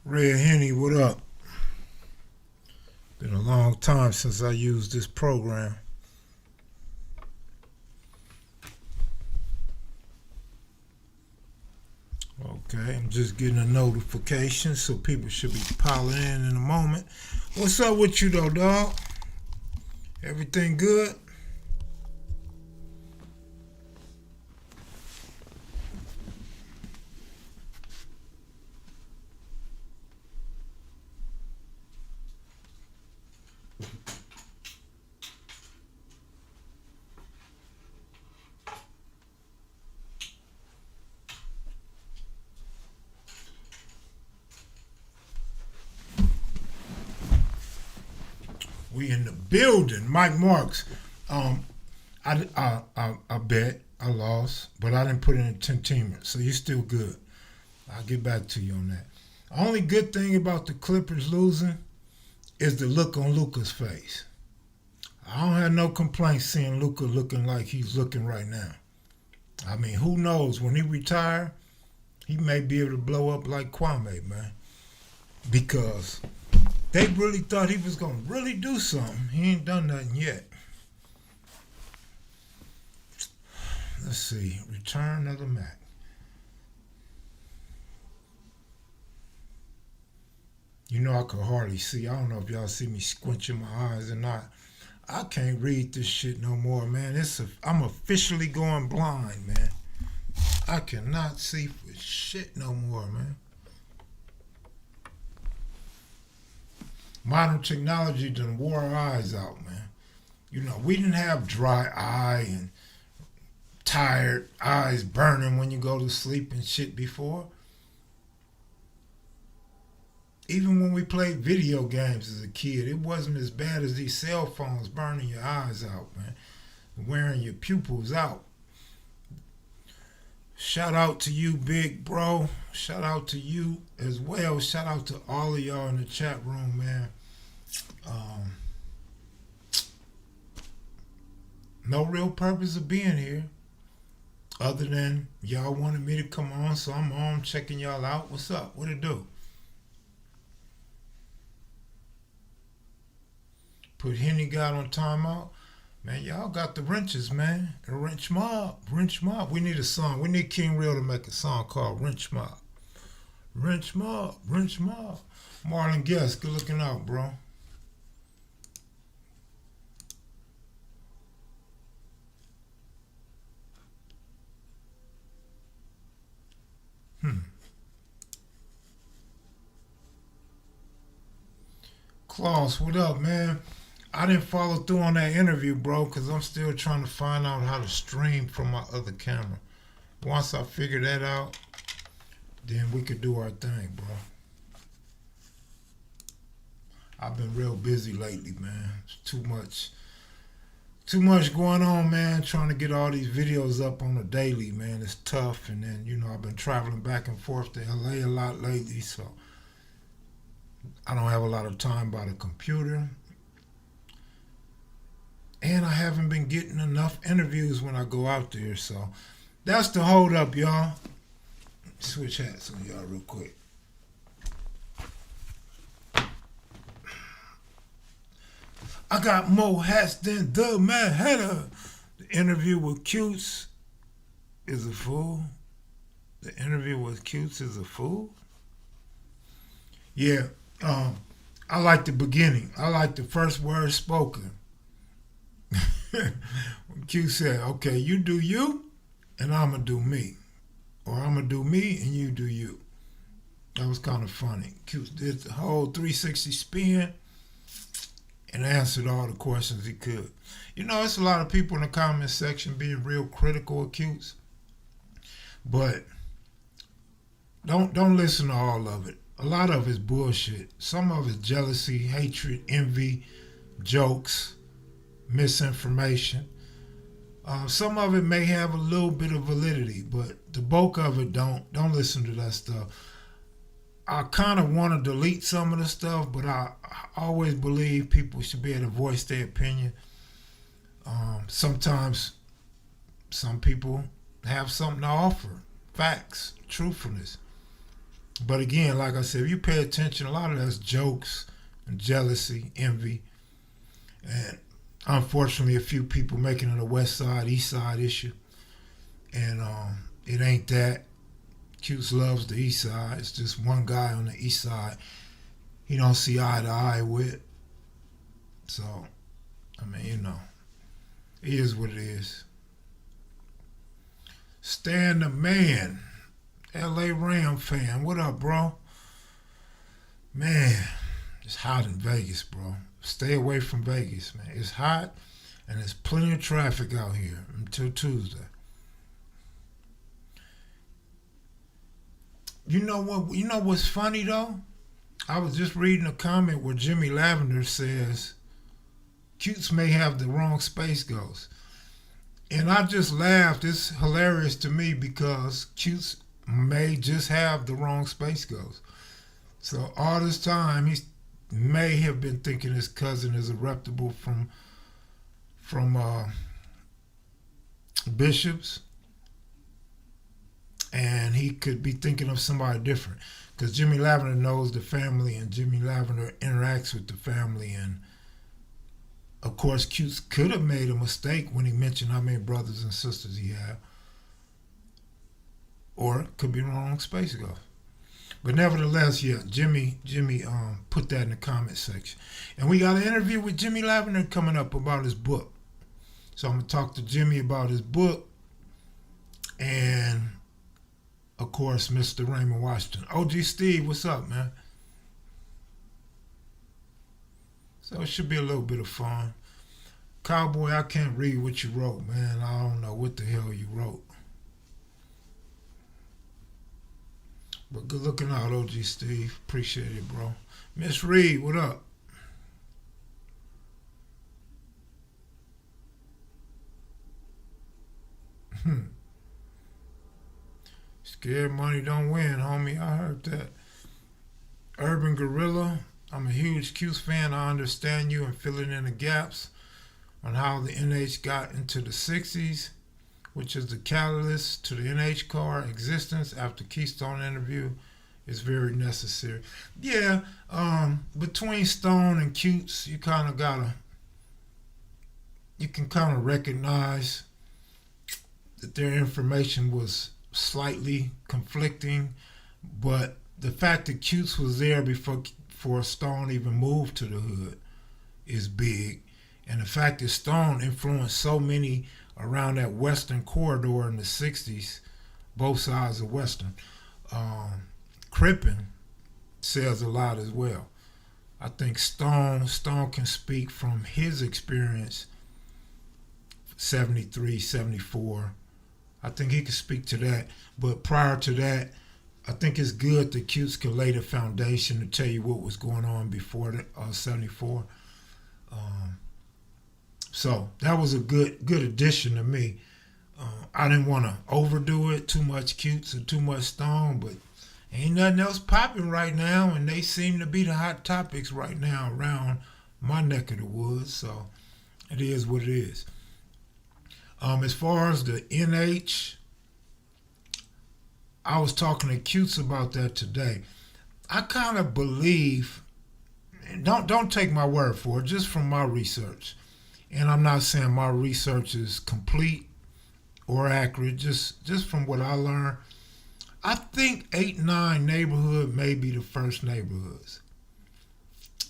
Red Henny, what up? Been a long time since I used this program. Okay, I'm just getting a notification, so people should be piling in a moment. What's up with you though, dog? Everything good? We in the building. Mike Marks. Um, I bet I lost, but I didn't put in a 10-teamer, so you're still good. I'll get back to you on that. Only good thing about the Clippers losing is the look on Luka's face. I don't have no complaints seeing Luka looking like he's looking right now. I mean, who knows? When he retire, he may be able to blow up like Kwame, man. Because they really thought he was going to really do something. He ain't done nothing yet. Let's see. Return of the Mac. You know I could hardly see. I don't know if y'all see me squinching my eyes or not. I can't read this shit no more, man. I'm officially going blind, man. I cannot see for shit no more, man. Modern technology done wore our eyes out, man. You know, we didn't have dry eye and tired eyes burning when you go to sleep and shit before. Even when we played video games as a kid, it wasn't as bad as these cell phones burning your eyes out, man. Wearing your pupils out. Shout out to you, big bro. Shout out to you as well. Shout out to all of y'all in the chat room, man. No real purpose of being here other than y'all wanted me to come on, so I'm on checking y'all out. What's up? What it do? Put Henny God on timeout. Man, y'all got the wrenches, man. The wrench mob. Wrench mob. We need a song. We need King Real to make a song called Wrench Mob. Wrench mob. Wrench mob. Marlon Guest, good looking out, bro. Klaus, what up, man? I didn't follow through on that interview, bro, because I'm still trying to find out how to stream from my other camera. Once I figure that out, then we could do our thing, bro. I've been real busy lately, man. It's too much going on, man. Trying to get all these videos up on a daily, man. It's tough. And then, I've been traveling back and forth to LA a lot lately, so I don't have a lot of time by the computer. And I haven't been getting enough interviews when I go out there, so that's the hold up, y'all. Switch hats on y'all real quick. I got more hats than the Mad Hatter. The interview with Cutes is a fool. The interview with Cutes is a fool. Yeah, I like the beginning. I like the first word spoken. Q said, okay, you do you, and I'm going to do me. Or I'm going to do me, and you do you. That was kind of funny. Q did the whole 360 spin and answered all the questions he could. It's a lot of people in the comment section being real critical of Q's. But don't listen to all of it. A lot of it's bullshit. Some of it's jealousy, hatred, envy, jokes, misinformation. Some of it may have a little bit of validity, but the bulk of it don't. Don't listen to that stuff. I kind of want to delete some of the stuff, but I always believe people should be able to voice their opinion. Sometimes some people have something to offer. Facts, truthfulness. But again, like I said, if you pay attention, a lot of that's jokes and jealousy, envy, and unfortunately, a few people making it a West Side, East Side issue. And it ain't that. Cutes loves the East Side. It's just one guy on the East Side he don't see eye to eye with. So, I mean, it is what it is. Stan the Man, LA Ram fan. What up, bro? Man, it's hot in Vegas, bro. Stay away from Vegas, man. It's hot and there's plenty of traffic out here until Tuesday. You know what? You know what's funny though? I was just reading a comment where Jimmy Lavender says Cutes may have the wrong Space Ghost. And I just laughed. It's hilarious to me because Cutes may just have the wrong Space Ghost. So all this time he may have been thinking his cousin is a reputable from Bishops, and he could be thinking of somebody different because Jimmy Lavender knows the family and Jimmy Lavender interacts with the family. And of course Cutes could have made a mistake when he mentioned how many brothers and sisters he had, or it could be wrong Space Ghost. But nevertheless, yeah, Jimmy put that in the comment section. And we got an interview with Jimmy Lavender coming up about his book. So I'm going to talk to Jimmy about his book and, of course, Mr. Raymond Washington. OG Steve, what's up, man? So it should be a little bit of fun. Cowboy, I can't read what you wrote, man. I don't know what the hell you wrote. But good looking out, OG Steve. Appreciate it, bro. Miss Reed, what up? Scared money don't win, homie. I heard that. Urban Gorilla, I'm a huge Cuse fan. I understand you and filling in the gaps on how the NH got into the 60s, which is the catalyst to the NH car existence after Keystone interview is very necessary. Yeah, between Stone and Cutes, you can kind of recognize that their information was slightly conflicting, but the fact that Cutes was there before Stone even moved to the hood is big, and the fact that Stone influenced so many around that Western corridor in the 60s, both sides of Western, Crippen says a lot as well. I think Stone can speak from his experience, 73, 74. I think he can speak to that. But prior to that, I think it's good that Cutes could lay the foundation to tell you what was going on before 74. So that was a good addition to me. I didn't want to overdo it, too much Cutes and too much Stone, but ain't nothing else popping right now, and they seem to be the hot topics right now around my neck of the woods. So it is what it is. As far as the NH, I was talking to Cutes about that today. I kind of believe, don't take my word for it, just from my research. And I'm not saying my research is complete or accurate, just from what I learned. I think 8-9 neighborhood may be the first neighborhoods.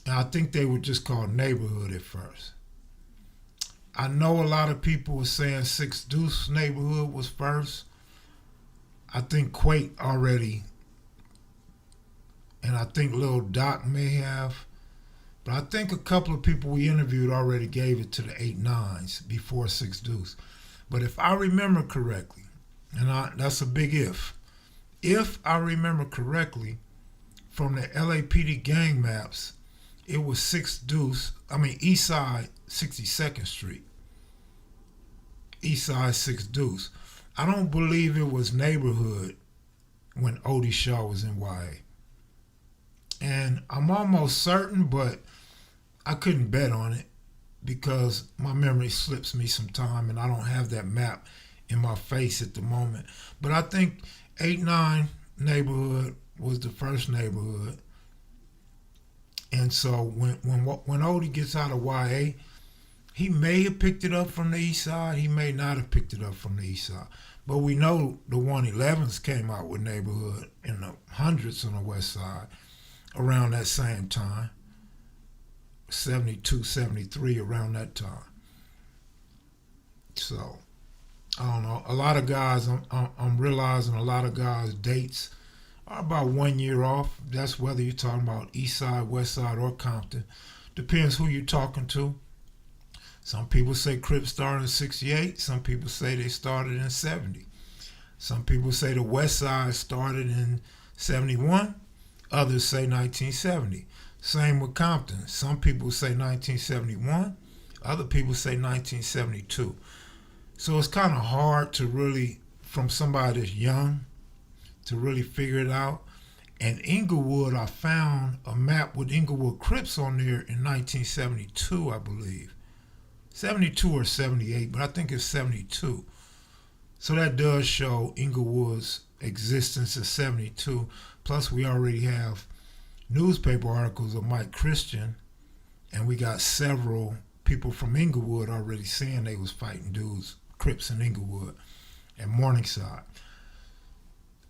And I think they were just called neighborhood at first. I know a lot of people were saying 6 Deuce neighborhood was first. I think Quake already, and I think Lil Doc may have. But I think a couple of people we interviewed already gave it to the 8-9s before 6 Deuce. But if I remember correctly, and that's a big if I remember correctly, from the LAPD gang maps, it was 6 Deuce, East Side 62nd Street. East Side 6 Deuce. I don't believe it was neighborhood when Odie Shaw was in YA. And I'm almost certain, but I couldn't bet on it because my memory slips me sometime and I don't have that map in my face at the moment. But I think 8-9 neighborhood was the first neighborhood. And so when Odie gets out of YA, he may have picked it up from the east side. He may not have picked it up from the east side. But we know the 111s came out with neighborhood in the hundreds on the west side around that same time. 72, 73, around that time. So, I don't know. A lot of guys, I'm realizing a lot of guys' dates are about 1 year off. That's whether you're talking about east side, west side, or Compton. Depends who you're talking to. Some people say Crips started in 68. Some people say they started in 70. Some people say the west side started in 71. Others say 1970. Same with Compton. Some people say 1971. Other people say 1972. So it's kind of hard to really, from somebody that's young, to really figure it out. And Inglewood, I found a map with Inglewood Crips on there in 1972, I believe. 72 or 78, but I think it's 72. So that does show Inglewood's existence as 72. Plus, we already have newspaper articles of Mike Christian, and we got several people from Inglewood already saying they was fighting dudes, Crips in Inglewood and Morningside.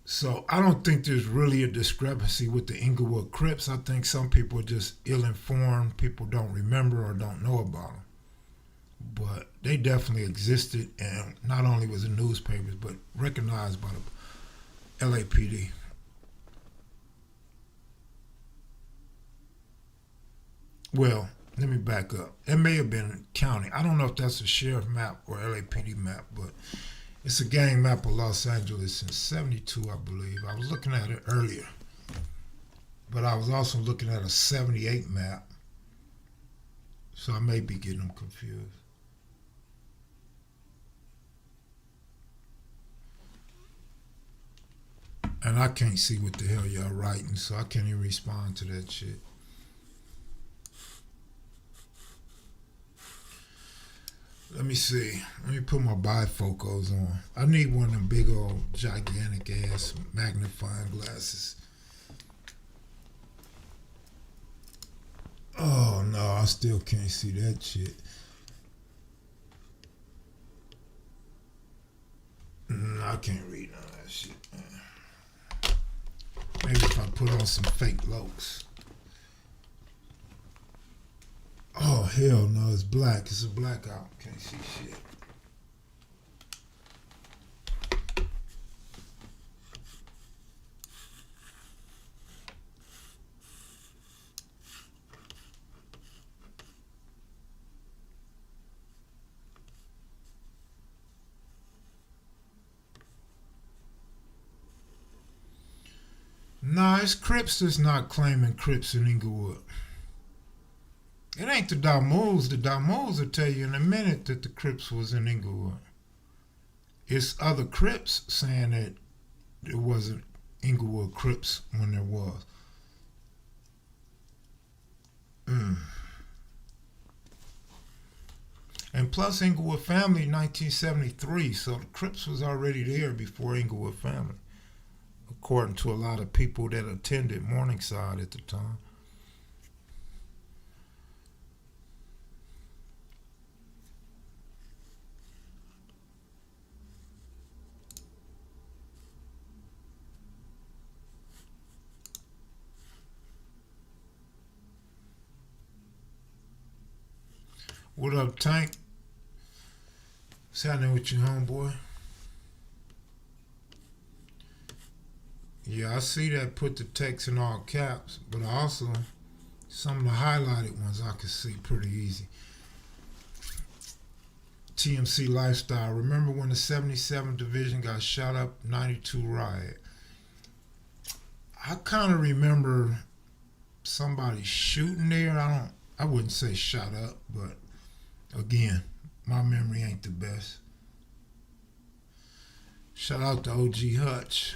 So I don't think there's really a discrepancy with the Inglewood Crips. I think some people are just ill-informed. People don't remember or don't know about them. But they definitely existed, and not only was in newspapers, but recognized by the LAPD. Well, let me back up. It may have been county. I don't know if that's a sheriff map or LAPD map, but it's a gang map of Los Angeles since 72, I believe. I was looking at it earlier. But I was also looking at a 78 map. So I may be getting them confused. And I can't see what the hell y'all writing, so I can't even respond to that shit. Let me see. Let me put my bifocals on. I need one of them big old gigantic ass magnifying glasses. Oh no, I still can't see that shit. I can't read none of that shit. Maybe if I put on some fake lokes. Oh hell no, it's black. It's a blackout. Can't see shit. Nah, it's Crips that's not claiming Crips in Inglewood. It ain't the Dalmoos. The Dalmoos will tell you in a minute that the Crips was in Inglewood. It's other Crips saying that there wasn't Inglewood Crips when there was. And plus Inglewood Family in 1973, so the Crips was already there before Inglewood Family, according to a lot of people that attended Morningside at the time. What up, Tank? What's happening with you, homeboy? Yeah, I see that put the text in all caps, but also some of the highlighted ones I could see pretty easy. TMC Lifestyle. Remember when the 77th Division got shot up, 92 riot? I kind of remember somebody shooting there. I wouldn't say shot up, but again, my memory ain't the best. Shout out to OG Hutch.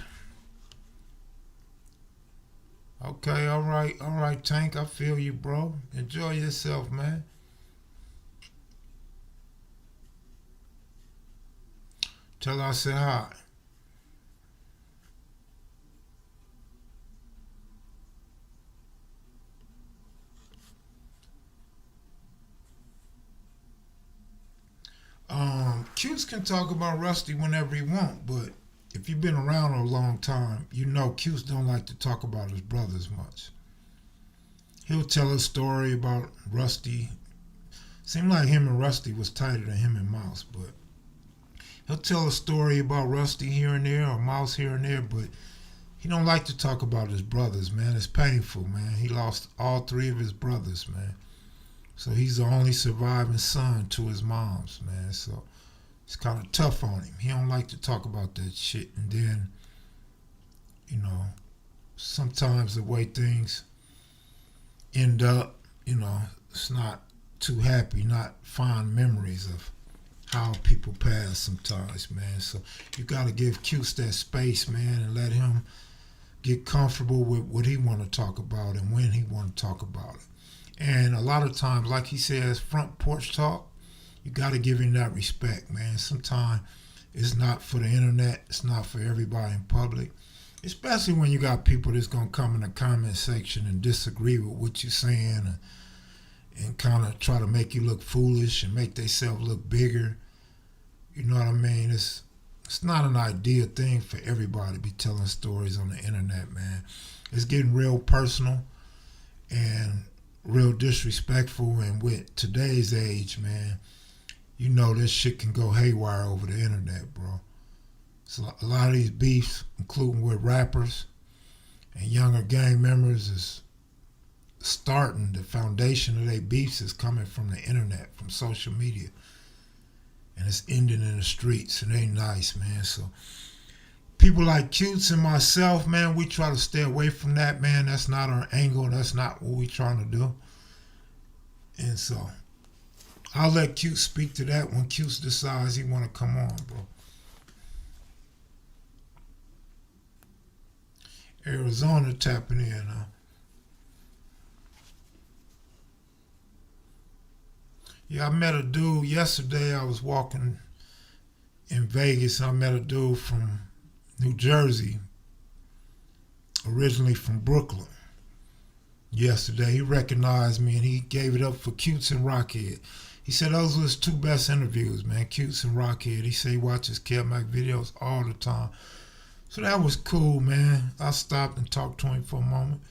Okay, all right, Tank. I feel you, bro. Enjoy yourself, man. Tell her I said hi. Cutes can talk about Rusty whenever he want, but if you've been around a long time, you know Cutes don't like to talk about his brothers much. He'll tell a story about Rusty. Seemed like him and Rusty was tighter than him and Mouse, but he'll tell a story about Rusty here and there or Mouse here and there, but he don't like to talk about his brothers, man. It's painful, man. He lost all three of his brothers, man. So he's the only surviving son to his mom's, man. So it's kind of tough on him. He don't like to talk about that shit. And then, you know, sometimes the way things end up, you know, it's not too happy, not fond memories of how people pass sometimes, man. So you got to give Cutes that space, man, and let him get comfortable with what he want to talk about and when he want to talk about it. And a lot of times, like he says, front porch talk, you got to give him that respect, man. Sometimes it's not for the internet. It's not for everybody in public. Especially when you got people that's going to come in the comment section and disagree with what you're saying and kind of try to make you look foolish and make themselves look bigger. You know what I mean? It's not an ideal thing for everybody to be telling stories on the internet, man. It's getting real personal and real disrespectful. And with today's age, man, you know this shit can go haywire over the internet, bro. So a lot of these beefs, including with rappers and younger gang members, is starting. The foundation of their beefs is coming from the internet, from social media. And it's ending in the streets. It ain't nice, man. So people like Cutes and myself, man, we try to stay away from that, man. That's not our angle. That's not what we trying to do. And so I'll let Cutes speak to that when Cutes decides he want to come on, bro. Arizona tapping in, huh? Yeah, I met a dude yesterday. I was walking in Vegas and I met a dude from New Jersey, originally from Brooklyn. Yesterday, he recognized me and he gave it up for Cutes and Rockhead. He said those were his two best interviews, man, Cutes and Rockhead. He said he watches kevmacvideos all the time. So that was cool, man. I stopped and talked to him for a moment.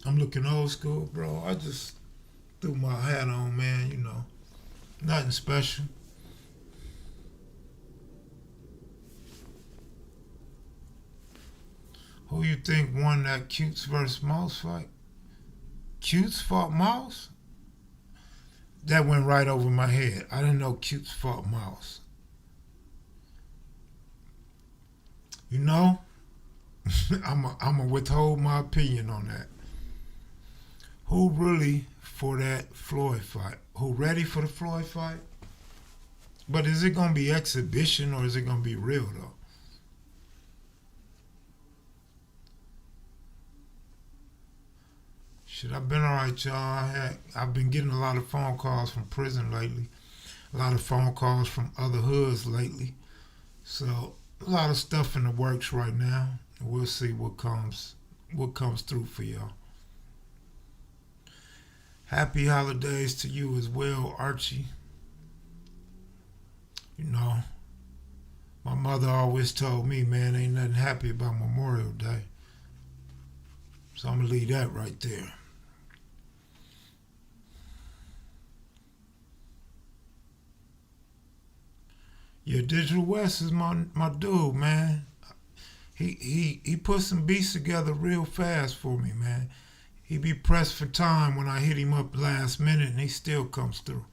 I'm looking old school, bro. I just threw my hat on, man, you know. Nothing special. Who you think won that Cutes versus Mouse fight? Cutes fought Mouse? That went right over my head. I didn't know Cutes fought Mouse. You know, I'm a withhold my opinion on that. Who really for that Floyd fight? Who ready for the Floyd fight? But is it going to be exhibition or is it going to be real, though? Shit, I've been all right, y'all. I've been getting a lot of phone calls from prison lately. A lot of phone calls from other hoods lately. So a lot of stuff in the works right now. We'll see what comes through for y'all. Happy holidays to you as well, Archie. You know, my mother always told me, man, ain't nothing happy about Memorial Day. So I'm going to leave that right there. Yeah, Digital West is my dude, man. He put some beats together real fast for me, man. He be pressed for time when I hit him up last minute and he still comes through.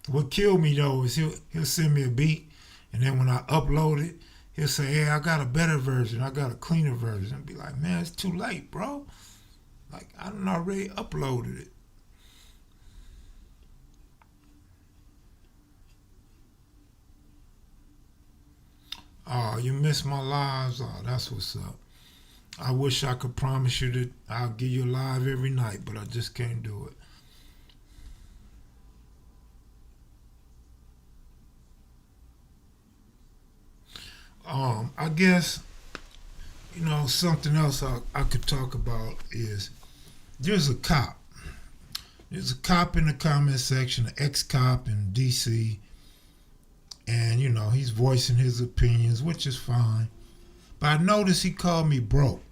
What killed me though is he'll send me a beat and then when I upload it, he'll say, hey, I got a better version, I got a cleaner version. I'll be like, man, it's too late, bro. Like, I done already uploaded it. Oh, you missed my lives? Oh, that's what's up. I wish I could promise you that I'll give you a live every night, but I just can't do it. I guess, you know, something else I could talk about is there's a cop. There's a cop in the comment section, an ex-cop in D.C., And, he's voicing his opinions, which is fine. But I noticed he called me broke.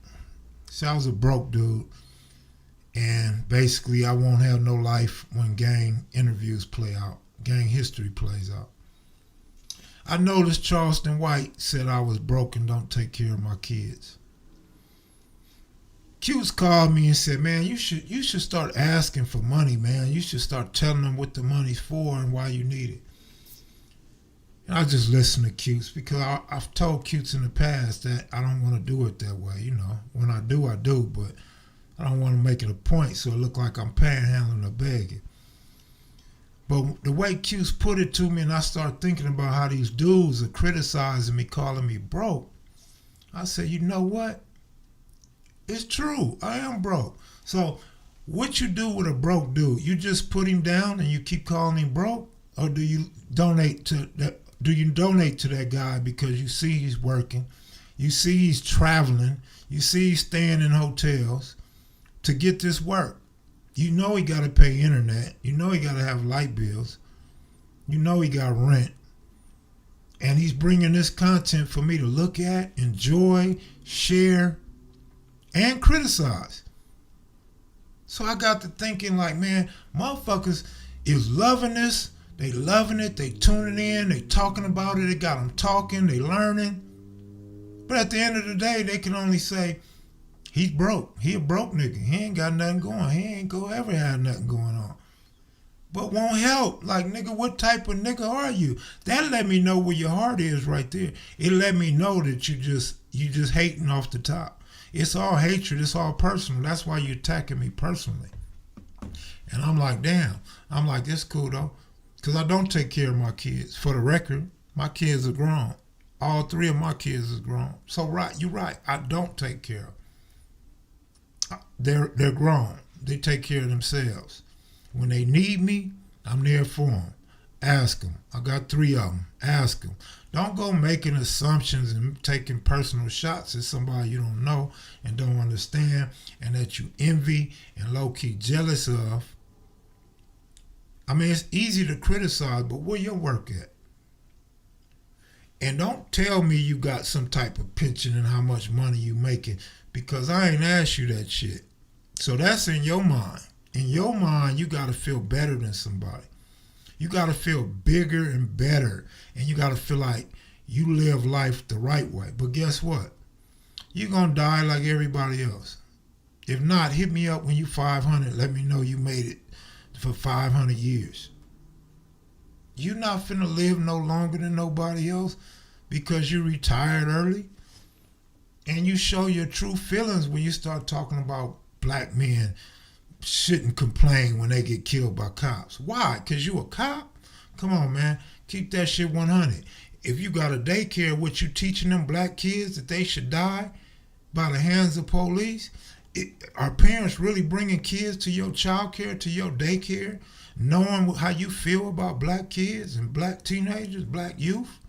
So I was a broke dude. And basically, I won't have no life when gang interviews play out, gang history plays out. I noticed Charleston White said I was broke and don't take care of my kids. Q's called me and said, man, you should start asking for money, man. You should start telling them what the money's for and why you need it. And I just listen to Q's because I've told Q's in the past that I don't want to do it that way. When I do, but I don't want to make it a point so it look like I'm panhandling or begging. But the way Q's put it to me, and I start thinking about how these dudes are criticizing me, calling me broke, I said, you know what? It's true. I am broke. So what you do with a broke dude? You just put him down and you keep calling him broke? Or do you donate to that? Do you donate to that guy because you see he's working, you see he's traveling, you see he's staying in hotels to get this work? You know he got to pay internet. You know he got to have light bills. You know he got rent. And he's bringing this content for me to look at, enjoy, share, and criticize. So I got to thinking like, man, motherfuckers is loving this. They loving it. They tuning in. They talking about it. They got them talking. They learning. But at the end of the day, they can only say, he's broke. He a broke nigga. He ain't got nothing going. He ain't gonna ever have nothing going on. But won't help. Like, nigga, what type of nigga are you? That let me know where your heart is right there. It let me know that you just hating off the top. It's all hatred. It's all personal. That's why you're attacking me personally. And I'm like, damn. I'm like, this cool though. Because I don't take care of my kids. For the record, my kids are grown. All three of my kids are grown. So right, you're right. I don't take care of them. They're grown. They take care of themselves. When they need me, I'm there for them. Ask them. I got three of them. Ask them. Don't go making assumptions and taking personal shots at somebody you don't know and don't understand and that you envy and low-key jealous of. I mean, it's easy to criticize, but where your work at? And don't tell me you got some type of pension and how much money you making because I ain't asked you that shit. So that's in your mind. In your mind, you got to feel better than somebody. You got to feel bigger and better. And you got to feel like you live life the right way. But guess what? You're going to die like everybody else. If not, hit me up when you 500. Let me know you made it for 500 years. You're not finna live no longer than nobody else because you retired early. And you show your true feelings when you start talking about black men shouldn't complain when they get killed by cops. Why? Because you a cop? Come on, man. Keep that shit 100. If you got a daycare, what you teaching them black kids that they should die by the hands of police? Are parents really bringing kids to your child care, to your daycare, knowing how you feel about black kids and black teenagers, black youth?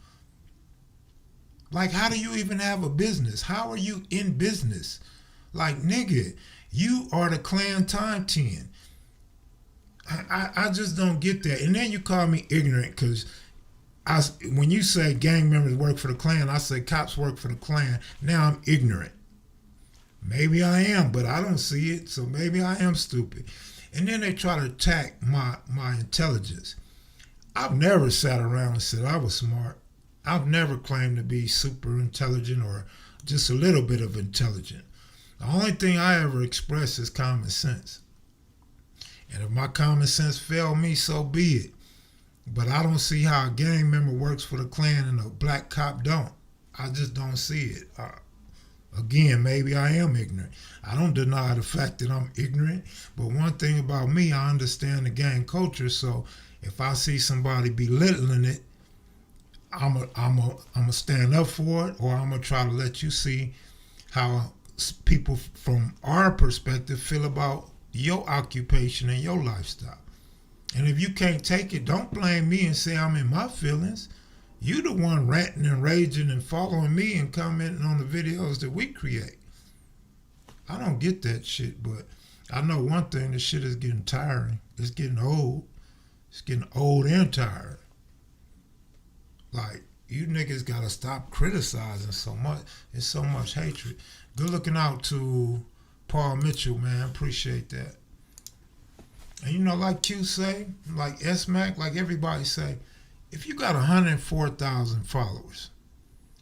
Like, how do you even have a business? How are you in business? Like, nigga, you are the Klan Time 10. I just don't get that. And then you call me ignorant because when you say gang members work for the Klan, I say cops work for the Klan. Now I'm ignorant. Maybe I am, but I don't see it, so maybe I am stupid. And then they try to attack my intelligence. I've never sat around and said I was smart. I've never claimed to be super intelligent or just a little bit of intelligent. The only thing I ever express is common sense. And if my common sense failed me, so be it. But I don't see how a gang member works for the Klan and a black cop don't. I just don't see it. Again, maybe I am ignorant. I don't deny the fact that I'm ignorant. But one thing about me, I understand the gang culture. So if I see somebody belittling it, I'm a stand up for it, or I'm going to try to let you see how people from our perspective feel about your occupation and your lifestyle. And if you can't take it, don't blame me and say I'm in my feelings. You the one ranting and raging and following me and commenting on the videos that we create. I don't get that shit, but I know one thing, this shit is getting tiring. It's getting old. It's getting old and tired. Like, you niggas gotta stop criticizing so much. It's so much hatred. Good looking out to Paul Mitchell, man. Appreciate that. And you know, like Q say, like S-Mac, like everybody say, if you got 104,000 followers,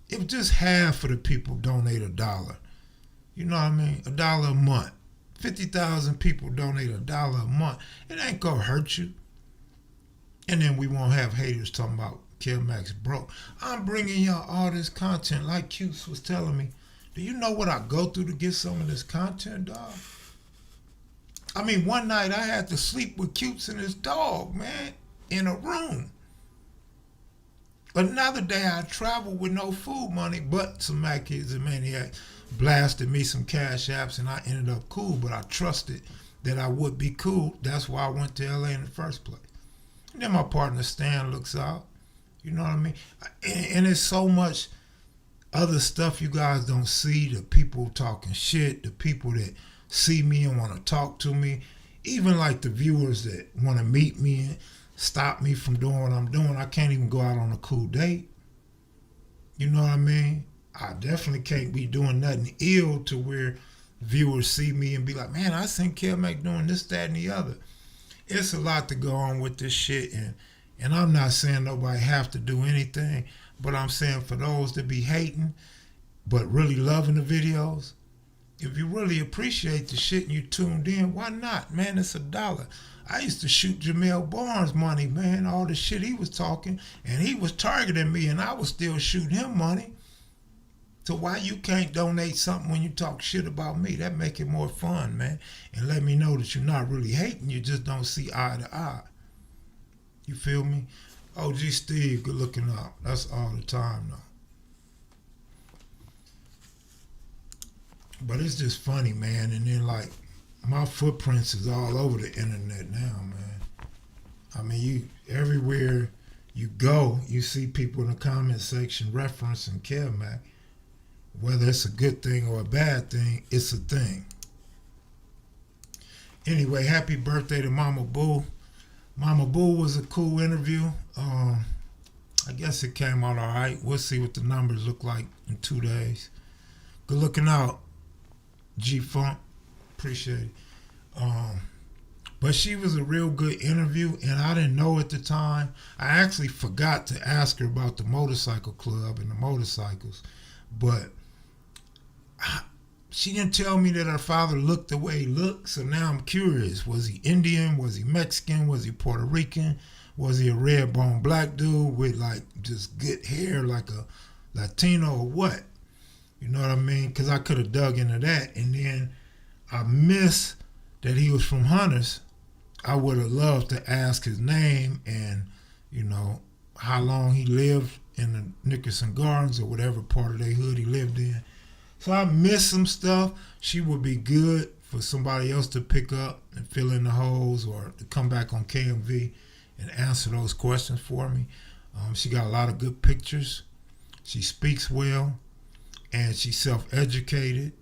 if just half of the people donate $1, you know what I mean? $1 a month. 50,000 people donate $1 a month. It ain't gonna hurt you. And then we won't have haters talking about KevMac's broke. I'm bringing y'all all this content like Q was telling me. Do you know what I go through to get some of this content, dog? I mean, one night I had to sleep with Cutes and his dog, man, in a room. Another day I traveled with no food money, but some Mac kids and maniacs blasted me some cash apps and I ended up cool, but I trusted that I would be cool. That's why I went to LA in the first place. And then my partner Stan looks out. You know what I mean? And there's so much other stuff you guys don't see. The people talking shit, the people that see me and want to talk to me, even like the viewers that want to meet me and stop me from doing what I'm doing. I can't even go out on a cool date. You know what I mean? I definitely can't be doing nothing ill to where viewers see me and be like, man, I seen KevMac doing this, that, and the other. It's a lot to go on with this shit, and I'm not saying nobody have to do anything, but I'm saying for those that be hating but really loving the videos, if you really appreciate the shit and you tuned in, why not? Man, it's $1. I used to shoot Jamel Barnes money, man, all the shit he was talking, and he was targeting me, and I was still shooting him money. So why you can't donate something when you talk shit about me? That make it more fun, man. And let me know that you're not really hating, you just don't see eye to eye. You feel me? OG Steve, good looking out. That's all the time, though. But it's just funny, man. And then, like, my footprints is all over the internet now, man. I mean, you everywhere you go, you see people in the comment section referencing KevMac. Whether it's a good thing or a bad thing, it's a thing. Anyway, happy birthday to Mama Boo. Mama Boo was a cool interview. I guess it came out all right. We'll see what the numbers look like in 2 days. Good looking out, G-Funk. Appreciate it. But she was a real good interview, and I didn't know at the time. I actually forgot to ask her about the motorcycle club and the motorcycles. But she didn't tell me that her father looked the way he looked, so now I'm curious. Was he Indian? Was he Mexican? Was he Puerto Rican? Was he a red-bone black dude with, like, just good hair like a Latino or what? You know what I mean? Because I could have dug into that. And then I missed that he was from Hunters. I would have loved to ask his name and, you know, how long he lived in the Nickerson Gardens or whatever part of their hood he lived in. So I missed some stuff. She would be good for somebody else to pick up and fill in the holes or to come back on KMV and answer those questions for me. She got a lot of good pictures. She speaks well, and she's self-educated.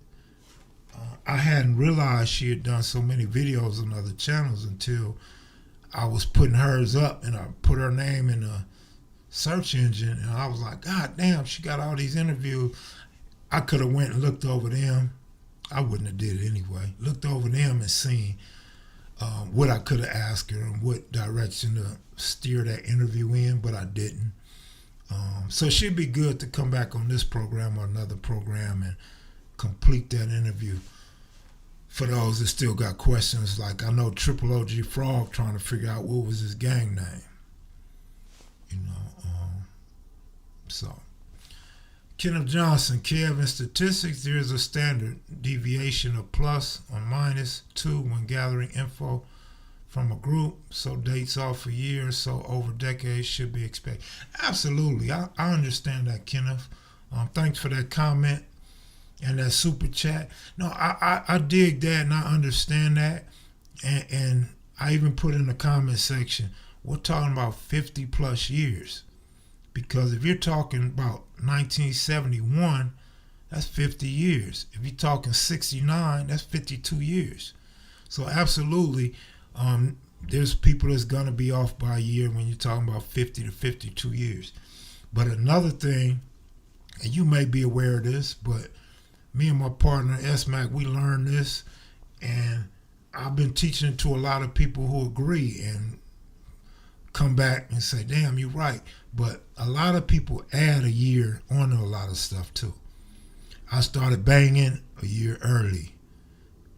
I hadn't realized she had done so many videos on other channels until I was putting hers up, and I put her name in the search engine, and I was like, God damn, she got all these interviews. I could have went and looked over them. I wouldn't have did it anyway. Looked over them and seen what I could have asked her and what direction to steer that interview in, but I didn't. So she'd be good to come back on this program or another program and complete that interview. For those that still got questions, like I know Triple OG Frog trying to figure out what was his gang name. You know, so. Kenneth Johnson, Kev, in statistics, there is a standard deviation of plus or minus 2 when gathering info from a group, so dates off for years, so over decades should be expected. Absolutely, I understand that, Kenneth. Thanks for that comment and that super chat. No, I dig that and I understand that, and I even put in the comment section, we're talking about 50 plus years. Because if you're talking about 1971, that's 50 years. If you're talking 69, that's 52 years. So absolutely, there's people that's going to be off by a year when you're talking about 50 to 52 years. But another thing, and you may be aware of this, but me and my partner S-Mac, we learned this, and I've been teaching it to a lot of people who agree and come back and say, damn, you're right. But a lot of people add a year onto a lot of stuff too. I started banging a year early.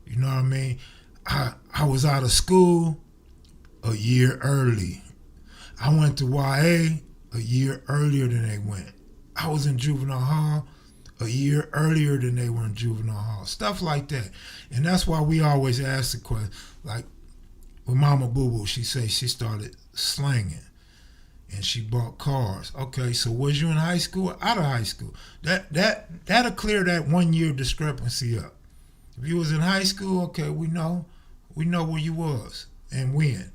You know what I mean? I was out of school a year early. I went to YA a year earlier than they went. I was in juvenile hall a year earlier than they were in juvenile hall. Stuff like that. And that's why we always ask the question, like with Mama Boo Boo, she says she started slanging and she bought cars. Okay, so was you in high school or out of high school? That'll clear that 1 year discrepancy up. If you was in high school, okay, we know where you was and when.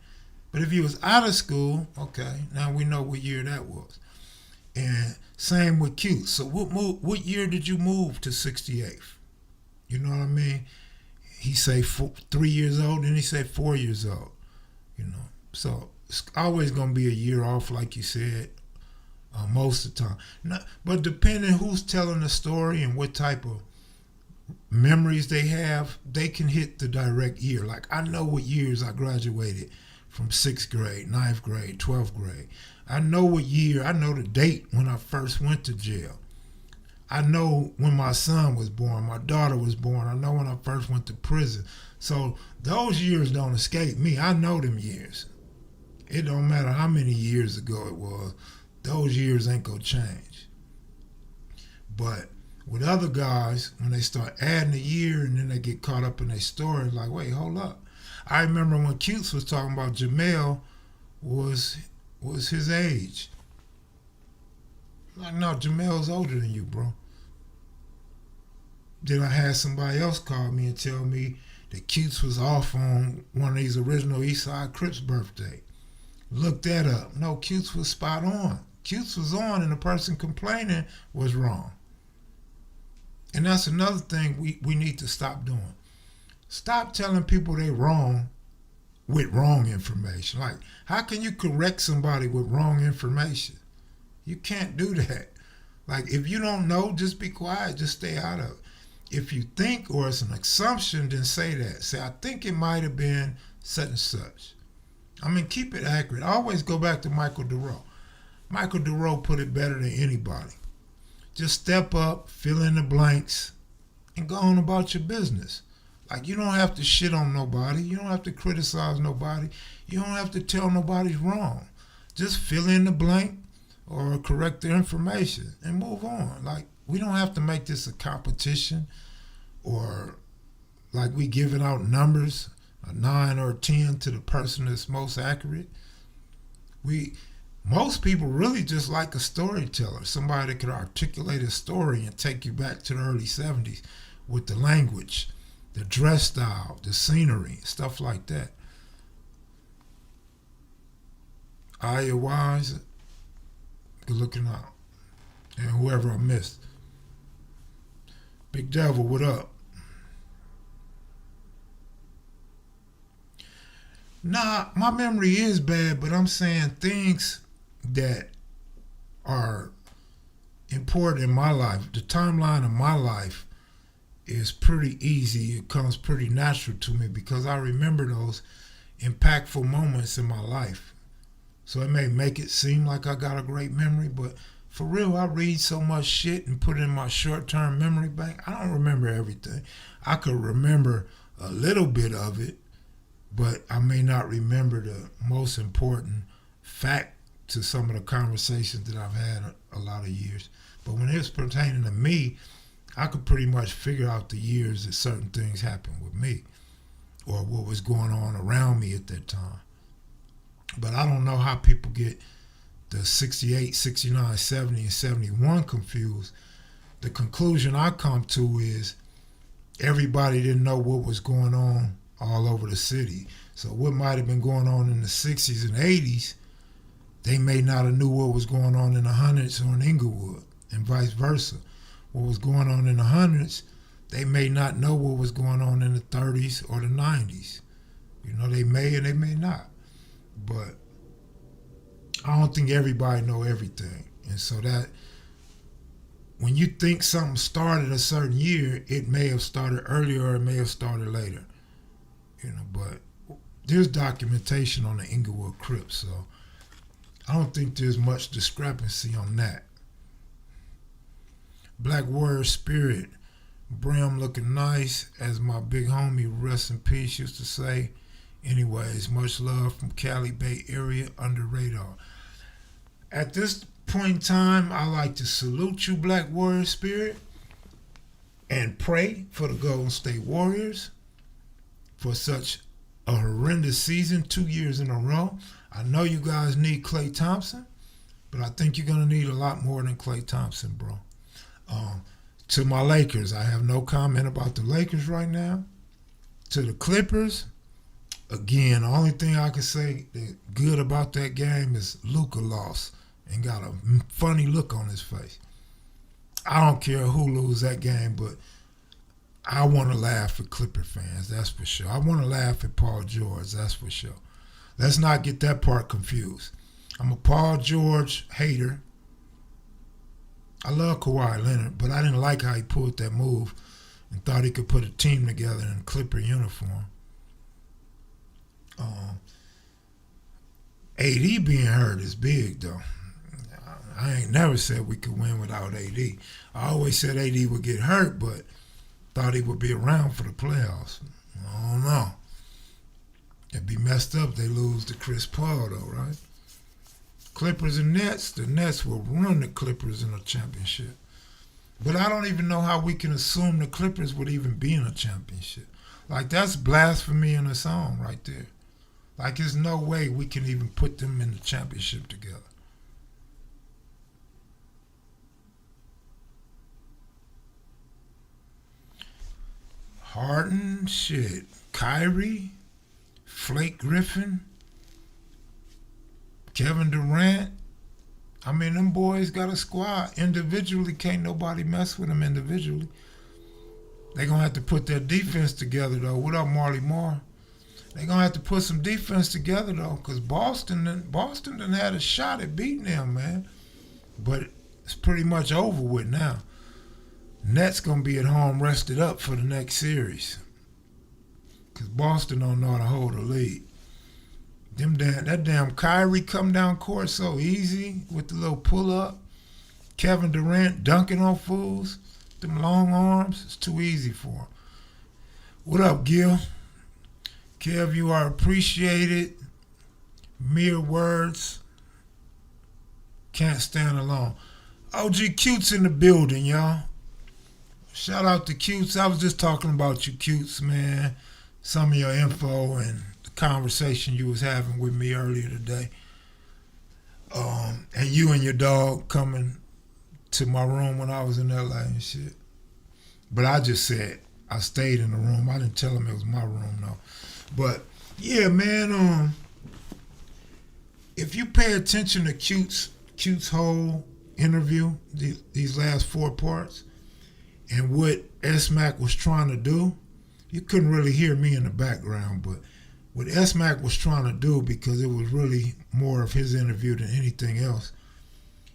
But if you was out of school, okay, now we know what year that was. And same with Q. So what year did you move to 68th? You know what I mean? He say 3 years old, then he say 4 years old. You know, so it's always gonna be a year off, like you said, most of the time. But depending who's telling the story and what type of memories they have, they can hit the direct year. Like I know what years I graduated from 6th grade, 9th grade, 12th grade. I know what year, I know the date when I first went to jail. I know when my son was born, my daughter was born. I know when I first went to prison. So those years don't escape me. I know them years. It don't matter how many years ago it was. Those years ain't gonna change. But with other guys, when they start adding a year and then they get caught up in their story, like, wait, hold up. I remember when Cutes was talking about Jamel was his age. Like, no, Jamel's older than you, bro. Then I had somebody else call me and tell me that Cutes was off on one of these original Eastside Crips birthday. Look that up. No, Cutes was spot on. Cutes was on and the person complaining was wrong. And that's another thing we need to stop doing. Stop telling people they wrong with wrong information. Like, how can you correct somebody with wrong information? You can't do that. Like, if you don't know, just be quiet. Just stay out of it. If you think or it's an assumption, then say that. Say, I think it might have been such and such. I mean, keep it accurate. I always go back to Michael Duro. Michael Duro put it better than anybody. Just step up, fill in the blanks, and go on about your business. Like, you don't have to shit on nobody. You don't have to criticize nobody. You don't have to tell nobody's wrong. Just fill in the blank or correct the information and move on. Like, we don't have to make this a competition or like we giving out numbers, a 9 or a 10 to the person that's most accurate. Most people really just like a storyteller, somebody that could articulate a story and take you back to the early 70s with the language, the dress style, the scenery, stuff like that. Aya Wise, good looking out. And whoever I missed. Big Devil, what up? Nah, my memory is bad, but I'm saying things that are important in my life. The timeline of my life is pretty easy. It comes pretty natural to me because I remember those impactful moments in my life. So it may make it seem like I got a great memory, but for real, I read so much shit and put it in my short-term memory bank. I don't remember everything. I could remember a little bit of it, but I may not remember the most important fact to some of the conversations that I've had a lot of years. But when it's pertaining to me, I could pretty much figure out the years that certain things happened with me or what was going on around me at that time. But I don't know how people get the 68, 69, 70, and 71 confused. The conclusion I come to is everybody didn't know what was going on all over the city. So what might have been going on in the 60s and 80s, they may not have knew what was going on in the hundreds or in Inglewood, and vice versa. What was going on in the hundreds, they may not know what was going on in the 30s or the 90s. You know, they may and they may not. But I don't think everybody know everything. And so that when you think something started a certain year, it may have started earlier or it may have started later. But there's documentation on the Inglewood Crips, so I don't think there's much discrepancy on that. Black Warrior Spirit, Brim looking nice, as my big homie, rest in peace, used to say. Anyways, much love from Cali Bay area, under radar. At this point in time, I like to salute you, Black Warrior Spirit, and pray for the Golden State Warriors for such a horrendous season, 2 years in a row. I know you guys need Klay Thompson, but I think you're going to need a lot more than Klay Thompson, bro. To my Lakers, I have no comment about the Lakers right now. To the Clippers, again, the only thing I can say that good about that game is Luka lost and got a funny look on his face. I don't care who loses that game, but I want to laugh at Clipper fans, that's for sure. I want to laugh at Paul George, that's for sure. Let's not get that part confused. I'm a Paul George hater. I love Kawhi Leonard, but I didn't like how he pulled that move and thought he could put a team together in a Clipper uniform. AD being hurt is big, though. I ain't never said we could win without AD. I always said AD would get hurt, but thought he would be around for the playoffs. I don't know. It'd be messed up. They lose to Chris Paul, though, right? Clippers and Nets. The Nets will run the Clippers in a championship. But I don't even know how we can assume the Clippers would even be in a championship. Like, that's blasphemy in its own right there. Like, there's no way we can even put them in the championship together. Harden, shit. Kyrie, Flake Griffin, Kevin Durant. I mean, them boys got a squad. Individually, can't nobody mess with them individually. They're going to have to put their defense together, though. What up, Marley Moore? They're going to have to put some defense together, though, because Boston done had a shot at beating them, man. But it's pretty much over with now. Nets going to be at home rested up for the next series because Boston don't know how to hold a lead. That damn Kyrie come down court so easy with the little pull-up. Kevin Durant dunking on fools. Them long arms, it's too easy for him. What up, Gil? Kev, you are appreciated. Mere words. Can't stand alone. OG Cute's in the building, y'all. Shout out to Cutes. I was just talking about you, Cutes, man. Some of your info and the conversation you was having with me earlier today. And you and your dog coming to my room when I was in LA and shit. But I just said I stayed in the room. I didn't tell him it was my room, though. But, yeah, man, if you pay attention to Cute's whole interview, these last 4 parts, and what S-Mac was trying to do, you couldn't really hear me in the background, but what S-Mac was trying to do, because it was really more of his interview than anything else,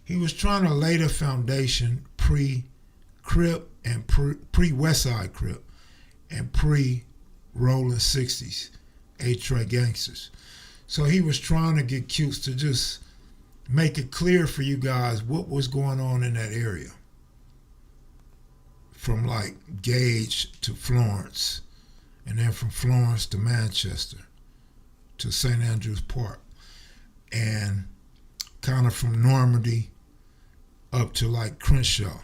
he was trying to lay the foundation pre-Crip and pre-Westside Crip and pre-Rolling 60s, A-Tray Gangsters. So he was trying to get Cutes to just make it clear for you guys what was going on in that area. From like Gage to Florence, and then from Florence to Manchester to St. Andrews Park, and kind of from Normandy up to like Crenshaw.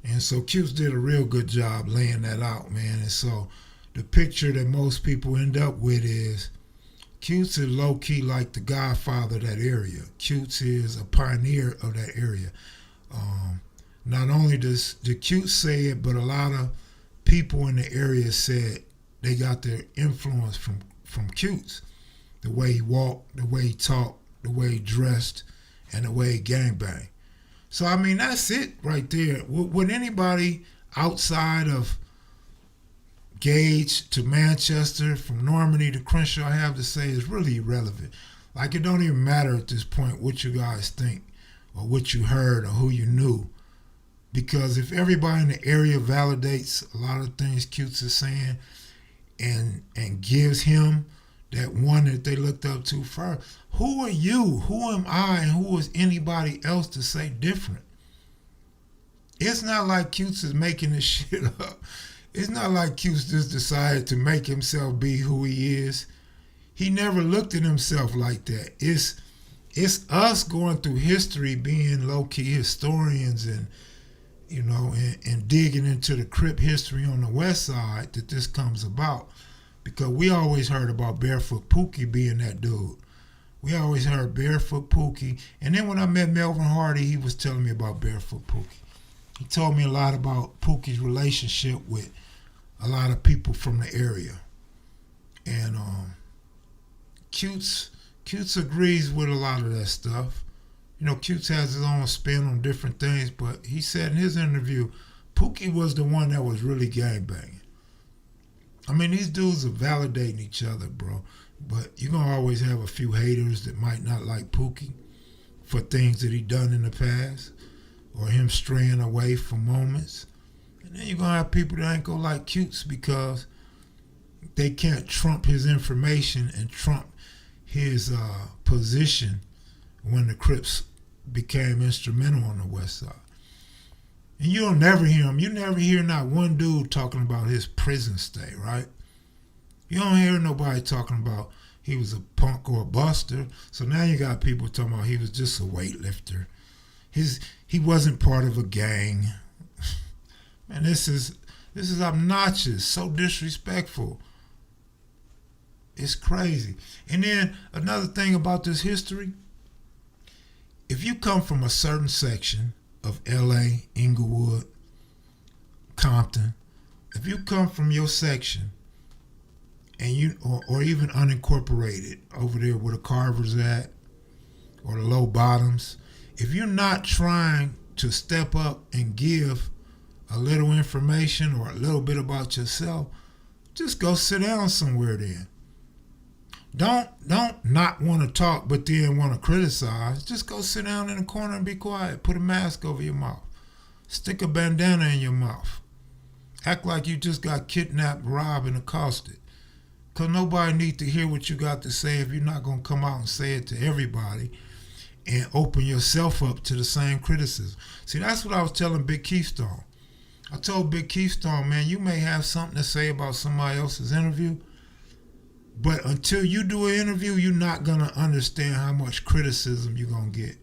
And so Cutes did a real good job laying that out, man. And so the picture that most people end up with is Cutes is low-key like the godfather of that area. Cutes is a pioneer of that area. Not only does the Cutes say it, but a lot of people in the area said they got their influence from Cutes. The way he walked, the way he talked, the way he dressed, and the way he gangbanged. So, I mean, that's it right there. Would anybody outside of Gage to Manchester, from Normandy to Crenshaw have to say is really irrelevant. Like, it don't even matter at this point what you guys think or what you heard or who you knew. Because if everybody in the area validates a lot of things Cutes is saying and gives him that one that they looked up to first, who are you? Who am I? And who is anybody else to say different? It's not like Cutes is making this shit up. It's not like Cutes just decided to make himself be who he is. He never looked at himself like that. It's us going through history, being low-key historians and and digging into the Crip history on the west side that this comes about. Because we always heard about Barefoot Pookie being that dude. We always heard Barefoot Pookie. And then when I met Melvin Hardy, he was telling me about Barefoot Pookie. He told me a lot about Pookie's relationship with a lot of people from the area. And Cutes agrees with a lot of that stuff. Cutes has his own spin on different things, but he said in his interview, Pookie was the one that was really gangbanging. I mean, these dudes are validating each other, bro. But you're going to always have a few haters that might not like Pookie for things that he done in the past or him straying away for moments. And then you're going to have people that ain't going to like Cutes because they can't trump his information and trump his position when the Crips became instrumental on the west side. And you'll never hear him. You never hear not one dude talking about his prison stay, right? You don't hear nobody talking about he was a punk or a buster. So now you got people talking about he was just a weightlifter. He wasn't part of a gang. Man, this is obnoxious, so disrespectful. It's crazy. And then another thing about this history, if you come from a certain section of LA, Inglewood, Compton, if you come from your section and you or even unincorporated over there where the Carvers at or the Low Bottoms, if you're not trying to step up and give a little information or a little bit about yourself, just go sit down somewhere then. Don't not want to talk but then want to criticize. Just go sit down in the corner and be quiet. Put a mask over your mouth. Stick a bandana in your mouth. Act like you just got kidnapped, robbed, and accosted. Because nobody needs to hear what you got to say if you're not going to come out and say it to everybody and open yourself up to the same criticism. See, that's what I was telling Big Keystone. I told Big Keystone, man, you may have something to say about somebody else's interview, but until you do an interview, you're not going to understand how much criticism you're going to get.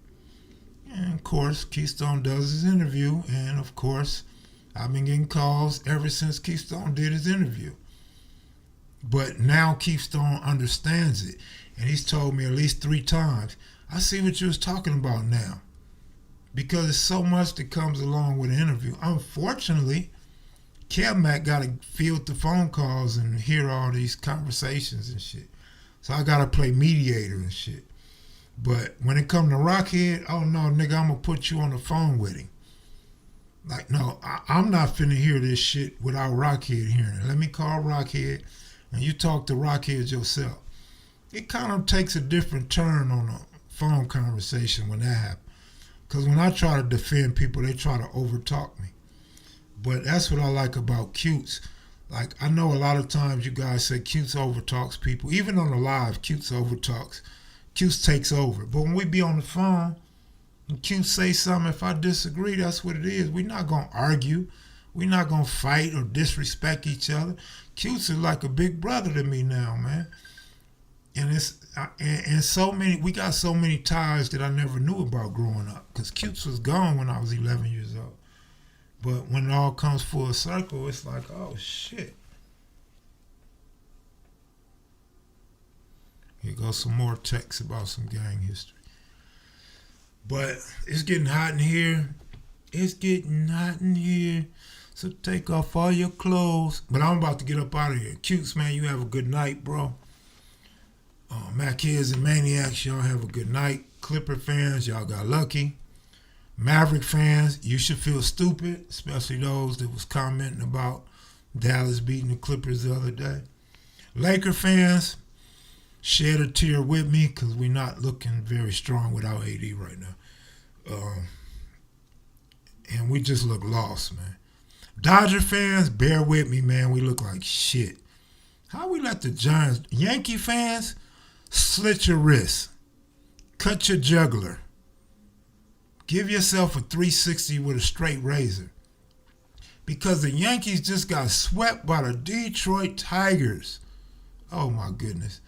And of course, Keystone does his interview, and of course, I've been getting calls ever since Keystone did his interview. But now Keystone understands it, and he's told me at least 3 times, I see what you was talking about now. Because there's so much that comes along with an interview. Unfortunately, KevMac got to field the phone calls and hear all these conversations and shit. So I got to play mediator and shit. But when it come to Rockhead, oh no, nigga, I'm going to put you on the phone with him. Like, no, I'm not finna hear this shit without Rockhead hearing it. Let me call Rockhead and you talk to Rockhead yourself. It kind of takes a different turn on a phone conversation when that happens. Because when I try to defend people, they try to overtalk me. But that's what I like about Cutes. Like, I know a lot of times you guys say Cutes overtalks people. Even on the live, Cutes overtalks. Cutes takes over. But when we be on the phone and Cutes say something, if I disagree, that's what it is. We're not going to argue. We're not going to fight or disrespect each other. Cutes is like a big brother to me now, man. And we got so many ties that I never knew about growing up. Because Cutes was gone when I was 11 years old. But when it all comes full circle, it's like, oh shit. Here goes some more text about some gang history. But it's getting hot in here. It's getting hot in here. So take off all your clothes. But I'm about to get up out of here. Cutes, man, you have a good night, bro. Mackids and Maniacs, y'all have a good night. Clipper fans, y'all got lucky. Maverick fans, you should feel stupid, especially those that was commenting about Dallas beating the Clippers the other day. Laker fans, shed a tear with me because we're not looking very strong without AD right now. And we just look lost, man. Dodger fans, bear with me, man. We look like shit. How we let the Giants... Yankee fans, slit your wrist. Cut your jugular. Give yourself a 360 with a straight razor. Because the Yankees just got swept by the Detroit Tigers. Oh, my goodness.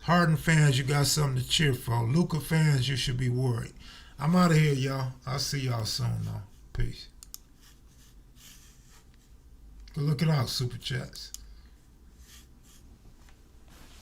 Harden fans, you got something to cheer for. Luka fans, you should be worried. I'm out of here, y'all. I'll see y'all soon, though. Peace. Go look it out, Super Chats.